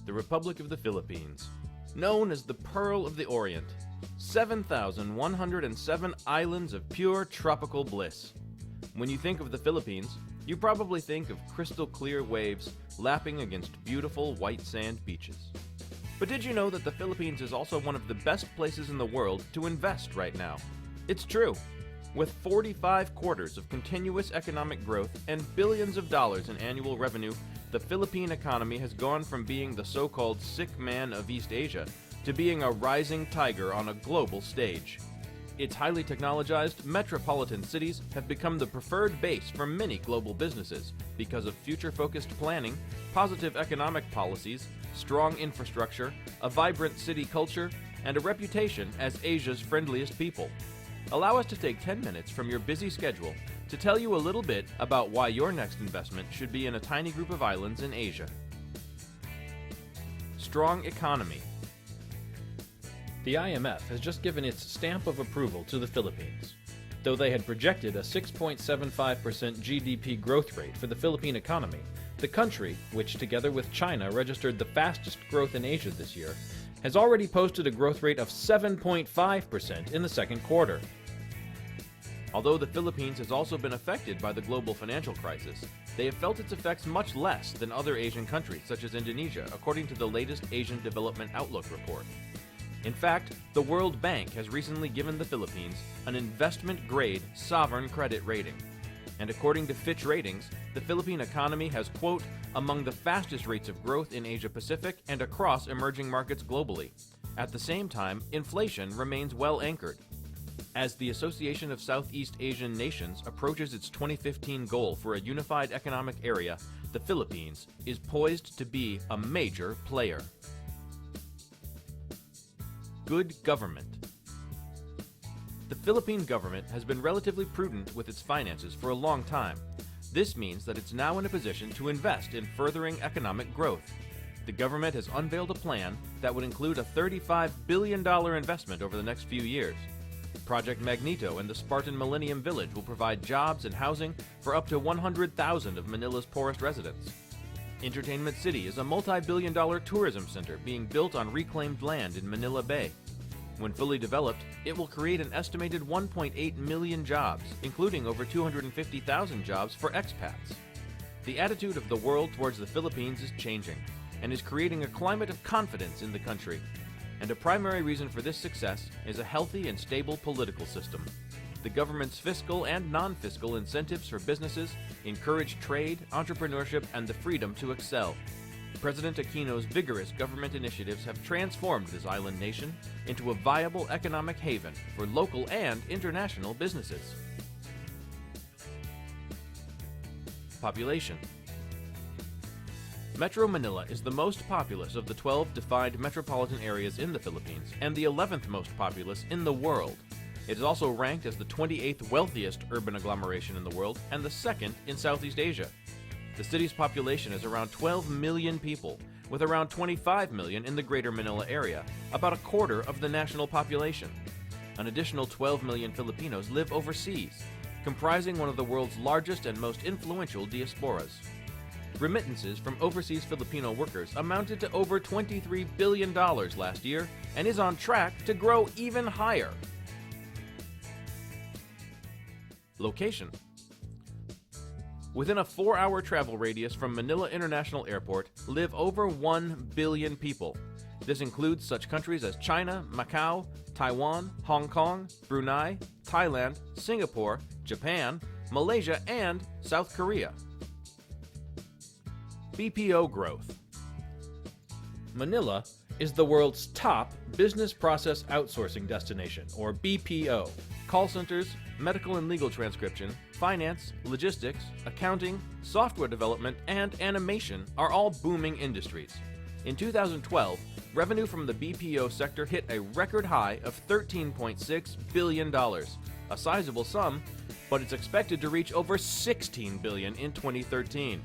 the Republic of the Philippines. Known as the Pearl of the Orient, 7,107 islands of pure tropical bliss. When you think of the Philippines, you probably think of crystal clear waves lapping against beautiful white sand beaches. But did you know that the Philippines is also one of the best places in the world to invest right now? It's true. With 45 quarters of continuous economic growth and billions of dollars in annual revenue, the Philippine economy has gone from being the so-called sick man of East Asia to being a rising tiger on a global stage. Its highly technologized metropolitan cities have become the preferred base for many global businesses because of future-focused planning, positive economic policies, strong infrastructure, a vibrant city culture, and a reputation as Asia's friendliest people. Allow us to take 10 minutes from your busy schedule to tell you a little bit about why your next investment should be in a tiny group of islands in Asia. Strong economy. The IMF has just given its stamp of approval to the Philippines. Though they had projected a 6.75% GDP growth rate for the Philippine economy, the country, which together with China registered the fastest growth in Asia this year, has already posted a growth rate of 7.5% in the second quarter. Although the Philippines has also been affected by the global financial crisis, they have felt its effects much less than other Asian countries such as Indonesia, according to the latest Asian Development Outlook report. In fact, the World Bank has recently given the Philippines an investment-grade sovereign credit rating. And according to Fitch Ratings, the Philippine economy has, quote, among the fastest rates of growth in Asia-Pacific and across emerging markets globally. At the same time, inflation remains well anchored. As the Association of Southeast Asian Nations approaches its 2015 goal for a unified economic area, the Philippines is poised to be a major player. Good government. The Philippine government has been relatively prudent with its finances for a long time. This means that it's now in a position to invest in furthering economic growth. The government has unveiled a plan that would include a $35 billion investment over the next few years. Project Magneto and the Spartan Millennium Village will provide jobs and housing for up to 100,000 of Manila's poorest residents. Entertainment City is a multi-billion-dollar tourism center being built on reclaimed land in Manila Bay. When fully developed, it will create an estimated 1.8 million jobs, including over 250,000 jobs for expats. The attitude of the world towards the Philippines is changing and is creating a climate of confidence in the country. And a primary reason for this success is a healthy and stable political system. The government's fiscal and non-fiscal incentives for businesses encourage trade, entrepreneurship, and the freedom to excel. President Aquino's vigorous government initiatives have transformed this island nation into a viable economic haven for local and international businesses. Population. Metro Manila is the most populous of the 12 defined metropolitan areas in the Philippines and the 11th most populous in the world. It is also ranked as the 28th wealthiest urban agglomeration in the world and the second in Southeast Asia. The city's population is around 12 million people, with around 25 million in the greater Manila area, about a quarter of the national population. An additional 12 million Filipinos live overseas, comprising one of the world's largest and most influential diasporas. Remittances from overseas Filipino workers amounted to over $23 billion last year and is on track to grow even higher. Location. Within a 4-hour travel radius from Manila International Airport live over 1 billion people. This includes such countries as China, Macau, Taiwan, Hong Kong, Brunei, Thailand, Singapore, Japan, Malaysia, and South Korea. BPO growth. Manila is the world's top business process outsourcing destination, or BPO. Call centers, medical and legal transcription, finance, logistics, accounting, software development, and animation are all booming industries. In 2012, revenue from the BPO sector hit a record high of $13.6 billion, a sizable sum, but it's expected to reach over $16 billion in 2013.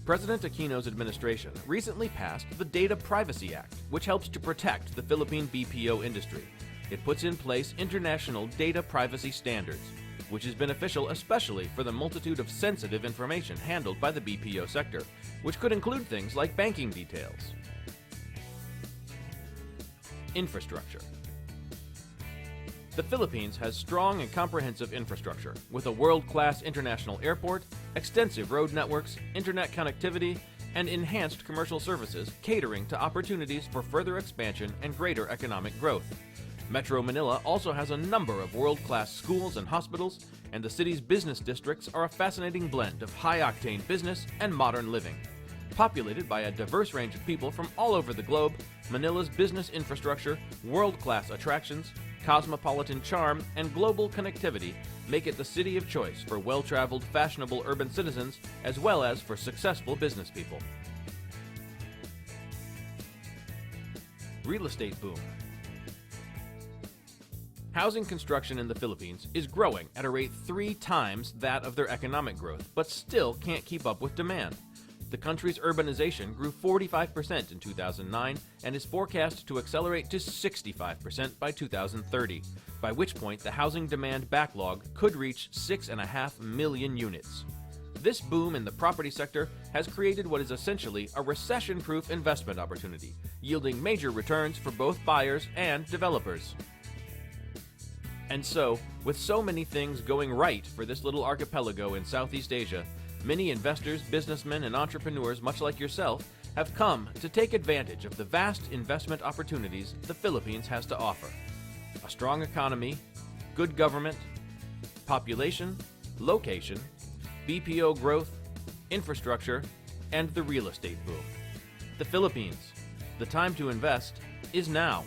President Aquino's administration recently passed the Data Privacy Act, which helps to protect the Philippine BPO industry. It puts in place international data privacy standards, which is beneficial especially for the multitude of sensitive information handled by the BPO sector, which could include things like banking details. Infrastructure. The Philippines has strong and comprehensive infrastructure, with a world-class international airport, extensive road networks, internet connectivity, and enhanced commercial services catering to opportunities for further expansion and greater economic growth. Metro Manila also has a number of world-class schools and hospitals, and the city's business districts are a fascinating blend of high-octane business and modern living. Populated by a diverse range of people from all over the globe, Manila's business infrastructure, world-class attractions, cosmopolitan charm, and global connectivity make it the city of choice for well-traveled, fashionable urban citizens, as well as for successful business people. Real estate boom. Housing construction in the Philippines is growing at a rate 3 times that of their economic growth, but still can't keep up with demand. The country's urbanization grew 45% in 2009 and is forecast to accelerate to 65% by 2030, by which point the housing demand backlog could reach 6.5 million units. This boom in the property sector has created what is essentially a recession-proof investment opportunity, yielding major returns for both buyers and developers. And so, with so many things going right for this little archipelago in Southeast Asia, many investors, businessmen, and entrepreneurs, much like yourself, have come to take advantage of the vast investment opportunities the Philippines has to offer. A strong economy, good government, population, location, BPO growth, infrastructure, and the real estate boom. The Philippines. The time to invest is now.